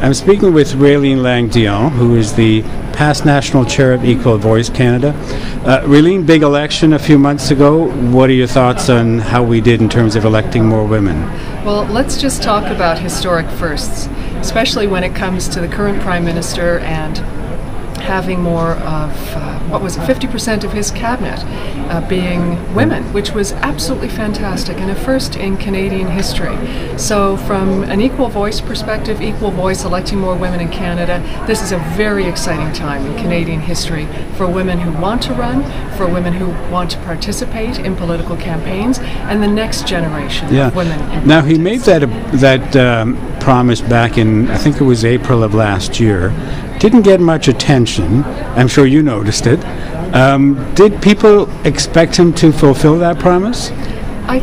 I'm speaking with Raylene Lang Dion, who is the past National Chair of Equal Voice Canada. Raylene, big election a few months ago. What are your thoughts on how we did in terms of electing more women? Well, let's just talk about historic firsts, especially when it comes to the current Prime Minister and having more of, 50% of his cabinet being women, which was absolutely fantastic and a first in Canadian history. So from an equal voice perspective, equal voice electing more women in Canada, this is a very exciting time in Canadian history for women who want to run, for women who want to participate in political campaigns, and the next generation of women in politics. Now, he made that promise back in, I think it was April of last year. Didn't get much attention. I'm sure you noticed it. Did people expect him to fulfill that promise? I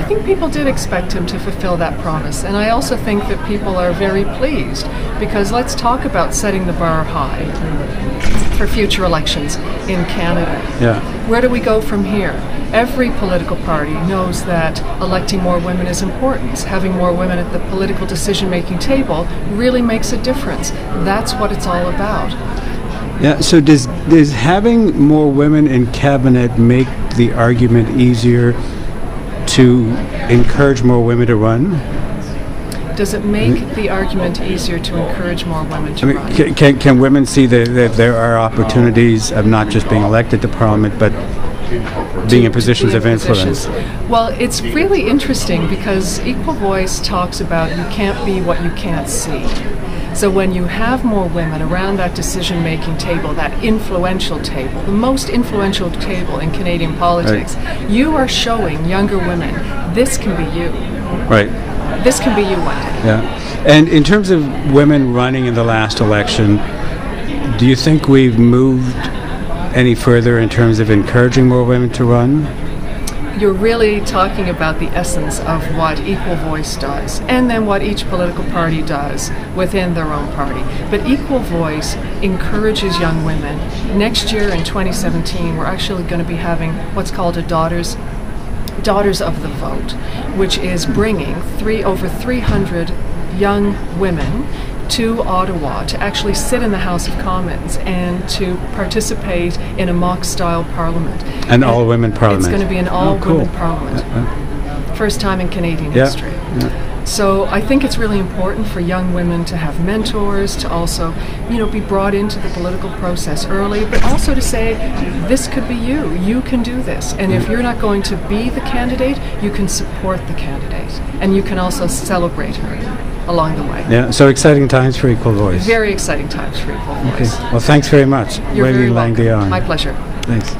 think people did expect him to fulfill that promise, and I also think that people are very pleased, because let's talk about setting the bar high for future elections in Canada. Yeah. Where do we go from here? Every political party knows that electing more women is important. Having more women at the political decision-making table really makes a difference. That's what it's all about. Yeah, so does having more women in cabinet make the argument easier to encourage more women to run? Does it make the argument easier to encourage more women to run? Can women see that there are opportunities of not just being elected to Parliament, but being in positions of influence? Well, it's really interesting, because Equal Voice talks about you can't be what you can't see. So when you have more women around that decision-making table, that influential table, the most influential table in Canadian politics, you are showing younger women, this can be you. Right. This can be you one day. Yeah. And in terms of women running in the last election, do you think we've moved any further in terms of encouraging more women to run? You're really talking about the essence of what Equal Voice does, and then what each political party does within their own party. But Equal Voice encourages young women. Next year in 2017, we're actually going to be having what's called a Daughters of the Vote, which is bringing over 300 young women to Ottawa to actually sit in the House of Commons and to participate in a mock-style parliament. An all-women parliament. It's going to be an all-women parliament. First time in Canadian history. Yeah. So I think it's really important for young women to have mentors, to also, be brought into the political process early, but also to say, this could be you. You can do this. And if you're not going to be the candidate, you can support the candidate. And you can also celebrate her along the way. Yeah, so exciting times for Equal Voice. Very exciting times for Equal Voice. Okay. Well, thanks very much. You're very welcome. Lang Dion. My pleasure. Thanks.